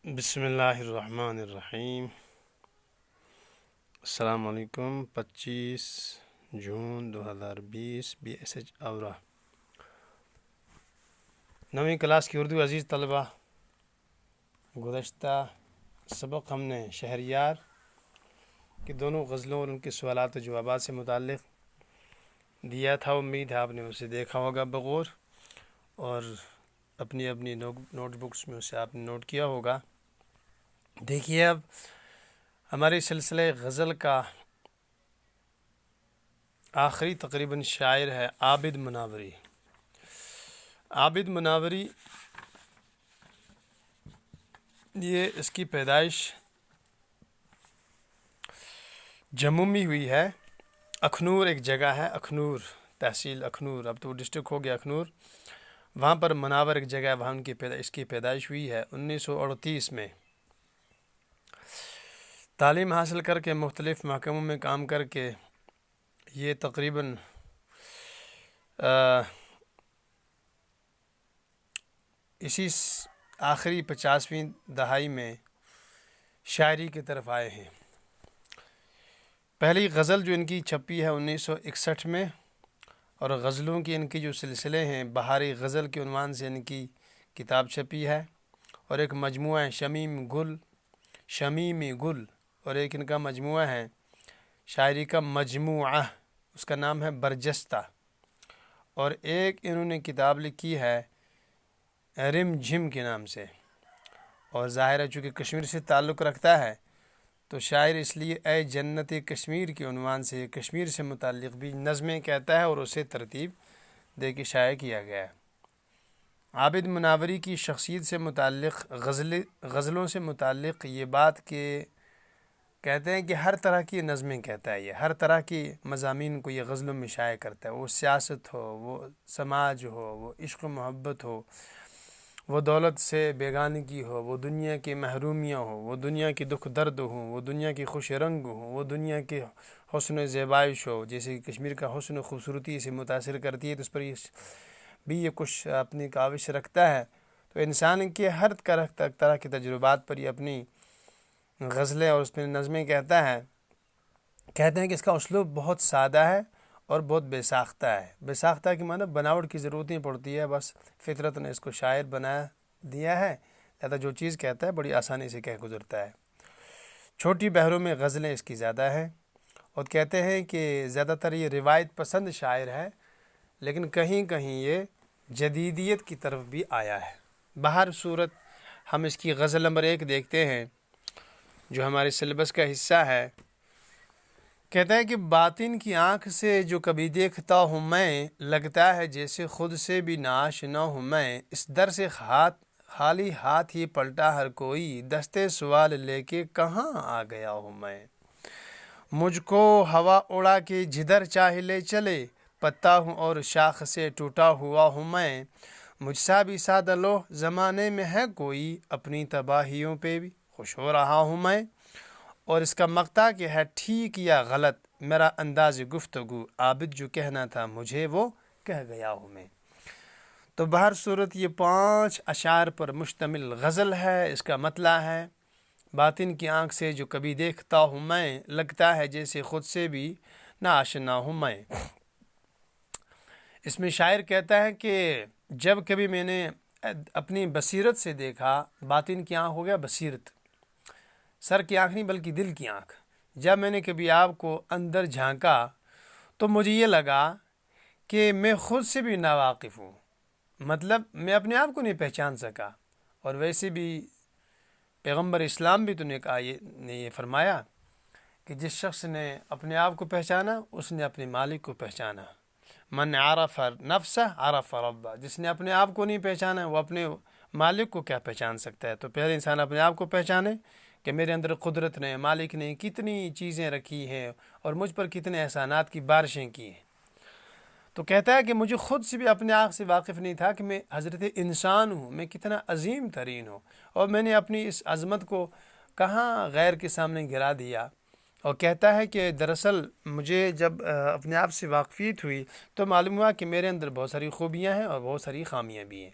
بسم اللہ الرحمن الرحیم۔ السلام علیکم۔ 25 جون 2020 BSH اورا 9ویں کلاس کی اردو عزیز طلبہ، گزشتہ سبق ہم نے شہریار کی دونوں غزلوں اور ان کے سوالات و جوابات سے متعلق دیا تھا۔ امید ہے آپ نے اسے دیکھا ہوگا بغور اور اپنی نوٹ بکس میں اسے آپ نے نوٹ کیا ہوگا۔ دیکھیے، اب ہمارے سلسلہ غزل کا آخری تقریباً شاعر ہے عابد مناوری۔ عابد مناوری، یہ اس کی پیدائش جموں میں ہوئی ہے۔ اخنور ایک جگہ ہے، اخنور تحصیل اخنور، اب تو ڈسٹرکٹ ہو گیا اخنور، وہاں پر مناور ایک جگہ ہے، وہاں اس کی پیدائش ہوئی ہے 1938 میں۔ تعلیم حاصل کر کے مختلف محکموں میں کام کر کے یہ تقریباً اسی آخری 50ویں دہائی میں شاعری کی طرف آئے ہیں۔ پہلی غزل جو ان کی چھپی ہے 1961 میں، اور غزلوں کی ان کی جو سلسلے ہیں، بہاری غزل کے عنوان سے ان کی کتاب چھپی ہے، اور ایک مجموعہ ہے شمیمی گل، اور ایک ان کا مجموعہ ہے شاعری کا مجموعہ، اس کا نام ہے برجستہ، اور ایک انہوں نے کتاب لکھی ہے رم جھم کے نام سے۔ اور ظاہر ہے چونکہ کشمیر سے تعلق رکھتا ہے تو شاعر اس لیے اے جنت کشمیر کے عنوان سے کشمیر سے متعلق بھی نظمیں کہتا ہے اور اسے ترتیب دے کے شائع کیا گیا ہے۔ عابد مناوری کی شخصیت سے متعلق غزلوں سے متعلق یہ بات کہ کہتے ہیں کہ ہر طرح کی نظمیں کہتا ہے، یہ ہر طرح کی مضامین کو یہ غزلوں میں شائع کرتا ہے، وہ سیاست ہو، وہ سماج ہو، وہ عشق و محبت ہو، وہ دولت سے بیگانگی ہو، وہ دنیا کی محرومیاں ہو، وہ دنیا کی دکھ درد ہوں، وہ دنیا کی خوش رنگ ہوں، وہ دنیا کی حسن و زیبائش ہو، جیسے کہ کشمیر کا حسن و خوبصورتی اسے متاثر کرتی ہے تو اس پر بھی یہ کچھ اپنی کاوش رکھتا ہے۔ تو انسان کے ہر طرح کے تجربات پر یہ اپنی غزلیں اور اس میں نظمیں کہتا ہے۔ کہتے ہیں کہ اس کا اسلوب بہت سادہ ہے اور بہت بے ساختہ ہے۔ بے ساختہ کی معنی بناوٹ کی ضرورت نہیں پڑتی ہے، بس فطرت نے اس کو شاعر بنا دیا ہے، لہذا جو چیز کہتا ہے بڑی آسانی سے کہہ گزرتا ہے۔ چھوٹی بحروں میں غزلیں اس کی زیادہ ہیں، اور کہتے ہیں کہ زیادہ تر یہ روایت پسند شاعر ہے، لیکن کہیں کہیں یہ جدیدیت کی طرف بھی آیا ہے۔ بہر صورت ہم اس کی غزل نمبر 1 دیکھتے ہیں جو ہمارے سلیبس کا حصہ ہے۔ کہتا ہے کہ باطن کی آنکھ سے جو کبھی دیکھتا ہوں میں، لگتا ہے جیسے خود سے بھی ناآشنا ہوں میں، اس در سے خالی ہاتھ ہی پلٹا ہر کوئی، دستے سوال لے کے کہاں آ گیا ہوں میں۔ مجھ کو ہوا اڑا کے جدھر چاہے لے چلے، پتا ہوں اور شاخ سے ٹوٹا ہوا ہوں میں، مجھ سا بھی سادہ لوح زمانے میں ہے کوئی، اپنی تباہیوں پہ بھی خوش ہو رہا ہوں میں۔ اور اس کا مقطع کہ ہے ٹھیک یا غلط میرا انداز گفتگو، عابد جو کہنا تھا مجھے وہ کہہ گیا ہوں میں۔ تو بہر صورت یہ 5 اشعار پر مشتمل غزل ہے۔ اس کا مطلع ہے باطن کی آنکھ سے جو کبھی دیکھتا ہوں میں، لگتا ہے جیسے خود سے بھی ناآشنا ہوں میں۔ اس میں شاعر کہتا ہے کہ جب کبھی میں نے اپنی بصیرت سے دیکھا، باطن کی آنکھ ہو گیا بصیرت، سر کی آنکھ نہیں بلکہ دل کی آنکھ، جب میں نے کبھی آپ کو اندر جھانکا تو مجھے یہ لگا کہ میں خود سے بھی ناواقف ہوں، مطلب میں اپنے آپ کو نہیں پہچان سکا۔ اور ویسے بھی پیغمبر اسلام بھی تو نے کہا، یہ فرمایا کہ جس شخص نے اپنے آپ کو پہچانا اس نے اپنے مالک کو پہچانا۔ من عرف نفسہ عرف ربہ، جس نے اپنے آپ کو نہیں پہچانا وہ اپنے مالک کو کیا پہچان سکتا ہے۔ تو پہلے انسان اپنے آپ کو پہچانے کہ میرے اندر قدرت نے، مالک نے کتنی چیزیں رکھی ہیں اور مجھ پر کتنے احسانات کی بارشیں کی ہیں۔ تو کہتا ہے کہ مجھے خود سے بھی اپنے آپ سے واقف نہیں تھا کہ میں حضرت انسان ہوں، میں کتنا عظیم ترین ہوں، اور میں نے اپنی اس عظمت کو کہاں غیر کے سامنے گرا دیا۔ اور کہتا ہے کہ دراصل مجھے جب اپنے آپ سے واقفیت ہوئی تو معلوم ہوا کہ میرے اندر بہت ساری خوبیاں ہیں اور بہت ساری خامیاں بھی ہیں۔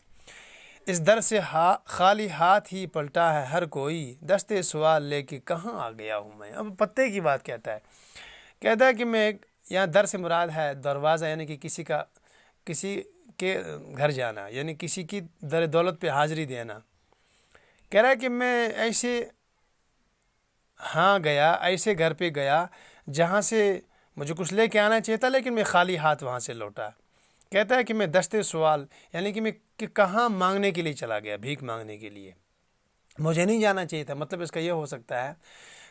اس در سے خالی ہاتھ ہی پلٹا ہے ہر کوئی، دستے سوال لے کے کہاں آ گیا ہوں میں۔ اب پتے کی بات کہتا ہے کہ میں یہاں در سے مراد ہے دروازہ، یعنی کہ کسی کے گھر جانا، یعنی کسی کی در دولت پہ حاضری دینا۔ کہہ رہا ہے کہ میں ایسے ایسے گھر پہ گیا جہاں سے مجھے کچھ لے کے آنا چاہیے تھا، لیکن میں خالی ہاتھ وہاں سے لوٹا۔ کہتا ہے کہ میں دستے سوال، یعنی کہ میں کہاں مانگنے کے لیے چلا گیا، بھیک مانگنے کے لیے، مجھے نہیں جانا چاہیے تھا۔ مطلب اس کا یہ ہو سکتا ہے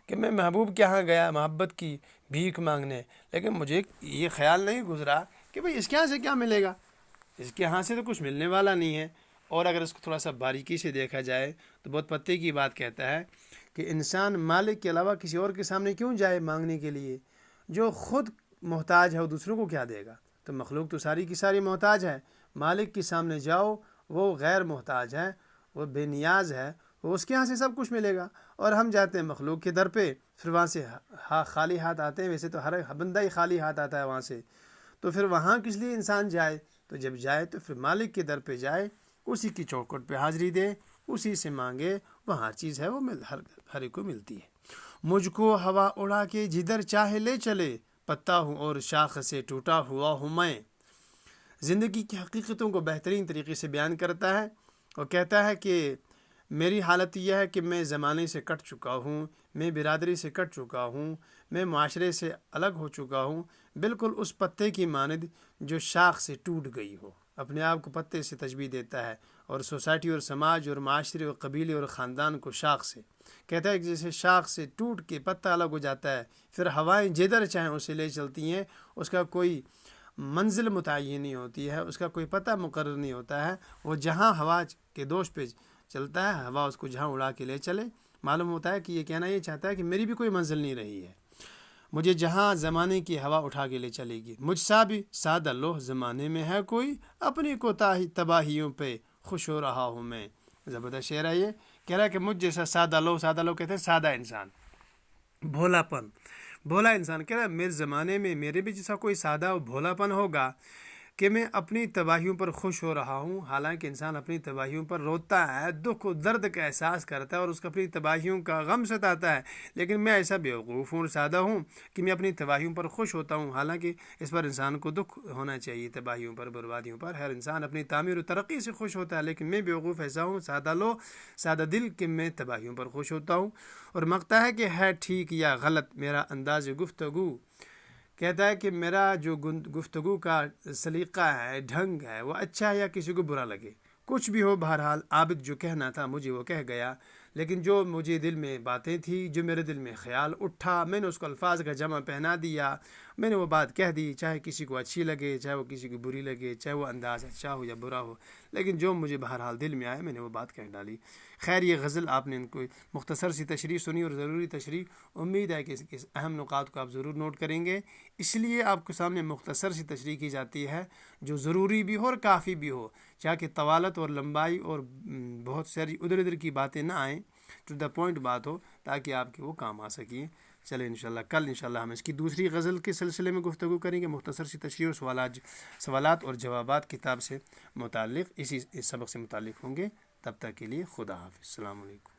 کہ میں محبوب کے یہاں گیا محبت کی بھیک مانگنے، لیکن مجھے یہ خیال نہیں گزرا کہ بھئی اس کے یہاں سے کیا ملے گا، اس کے یہاں سے تو کچھ ملنے والا نہیں ہے۔ اور اگر اس کو تھوڑا سا باریکی سے دیکھا جائے تو بہت پتے کی بات کہتا ہے کہ انسان مالک کے علاوہ کسی اور کے سامنے کیوں جائے مانگنے کے لیے؟ جو خود محتاج ہے وہ دوسروں کو کیا دے گا؟ تو مخلوق تو ساری کی ساری محتاج ہے، مالک کے سامنے جاؤ، وہ غیر محتاج ہے، وہ بے نیاز ہے، وہ اس کے یہاں سے سب کچھ ملے گا۔ اور ہم جاتے ہیں مخلوق کے در پہ، پھر وہاں سے خالی ہاتھ آتے ہیں۔ ویسے تو ہر بندہ ہی خالی ہاتھ آتا ہے وہاں سے، تو پھر وہاں کس لیے انسان جائے؟ تو جب جائے تو پھر مالک کے در پہ جائے، اسی کی چوکھٹ پہ حاضری دے، اسی سے مانگے، وہ ہر چیز ہے وہ ہر ایک کو ملتی ہے۔ مجھ کو ہوا اڑا کے جدھر چاہے لے چلے، پتا ہوں اور شاخ سے ٹوٹا ہوا ہوں میں۔ زندگی کی حقیقتوں کو بہترین طریقے سے بیان کرتا ہے اور کہتا ہے کہ میری حالت یہ ہے کہ میں زمانے سے کٹ چکا ہوں، میں برادری سے کٹ چکا ہوں، میں معاشرے سے الگ ہو چکا ہوں، بالکل اس پتے کی مانند جو شاخ سے ٹوٹ گئی ہو۔ اپنے آپ کو پتے سے تشبیہ دیتا ہے، اور سوسائٹی اور سماج اور معاشرے اور قبیلے اور خاندان کو شاخ سے کہتا ہے کہ جیسے شاخ سے ٹوٹ کے پتا الگ ہو جاتا ہے، پھر ہوائیں جدھر چاہیں اسے لے چلتی ہیں، اس کا کوئی منزل متعین نہیں ہوتی ہے، اس کا کوئی پتہ مقرر نہیں ہوتا ہے، وہ جہاں ہوا کے دوش پہ چلتا ہے، ہوا اس کو جہاں اڑا کے لے چلے۔ معلوم ہوتا ہے کہ یہ کہنا یہ چاہتا ہے کہ میری بھی کوئی منزل نہیں رہی ہے، مجھے جہاں زمانے کی ہوا اٹھا کے لے چلے گی۔ مجھ سا بھی سادہ لوح زمانے میں ہے کوئی، اپنی کوتاہی تباہیوں پہ خوش ہو رہا ہوں میں۔ زبردست شعر ہے یہ، کہہ رہا ہے کہ مجھ جیسا سادہ لوح کہتے ہیں سادہ انسان، بھولا انسان، کہہ رہا ہے میرے زمانے میں میرے بھی جیسا کوئی سادہ و بھولا پن ہوگا کہ میں اپنی تباہیوں پر خوش ہو رہا ہوں۔ حالانکہ انسان اپنی تباہیوں پر روتا ہے، دکھ و درد کا احساس کرتا ہے اور اس کو اپنی تباہیوں کا غم ستاتا ہے، لیکن میں ایسا بیوقوف ہوں اور سادہ ہوں کہ میں اپنی تباہیوں پر خوش ہوتا ہوں۔ حالانکہ اس پر انسان کو دکھ ہونا چاہیے، تباہیوں پر، بربادیوں پر۔ ہر انسان اپنی تعمیر و ترقی سے خوش ہوتا ہے، لیکن میں بیوقوف ایسا ہوں، سادہ دل کہ میں تباہیوں پر خوش ہوتا ہوں۔ اور مغتا ہے کہ ہے ٹھیک یا غلط میرا انداز گفتگو، کہتا ہے کہ میرا جو گفتگو کا سلیقہ ہے، ڈھنگ ہے، وہ اچھا ہے یا کسی کو برا لگے، کچھ بھی ہو، بہرحال عابد جو کہنا تھا مجھے وہ کہہ گیا۔ لیکن جو مجھے دل میں باتیں تھی، جو میرے دل میں خیال اٹھا، میں نے اس کو الفاظ کا جمع پہنا دیا، میں نے وہ بات کہہ دی، چاہے کسی کو اچھی لگے، چاہے وہ کسی کو بری لگے، چاہے وہ انداز اچھا ہو یا برا ہو، لیکن جو مجھے بہرحال دل میں آئے میں نے وہ بات کہہ ڈالی۔ خیر، یہ غزل آپ نے ان کو مختصر سی تشریح سنی اور ضروری تشریح، امید ہے کہ اس اہم نکات کو آپ ضرور نوٹ کریں گے۔ اس لیے آپ کے سامنے مختصر سی تشریح کی جاتی ہے جو ضروری بھی ہو اور کافی بھی ہو، چاہے کہ طوالت اور لمبائی اور بہت ساری ادھر ادھر کی باتیں نہ آئیں، ٹو دا پوائنٹ بات ہو، تاکہ آپ کے وہ کام آ سکیں۔ چلیں انشاءاللہ کل انشاءاللہ ہم اس کی دوسری غزل کے سلسلے میں گفتگو کریں گے، مختصر سی تشریح اور سوالات اور جوابات کتاب سے متعلق، اسی سبق سے متعلق ہوں گے۔ تب تک کے لیے خدا حافظ، السلام علیکم۔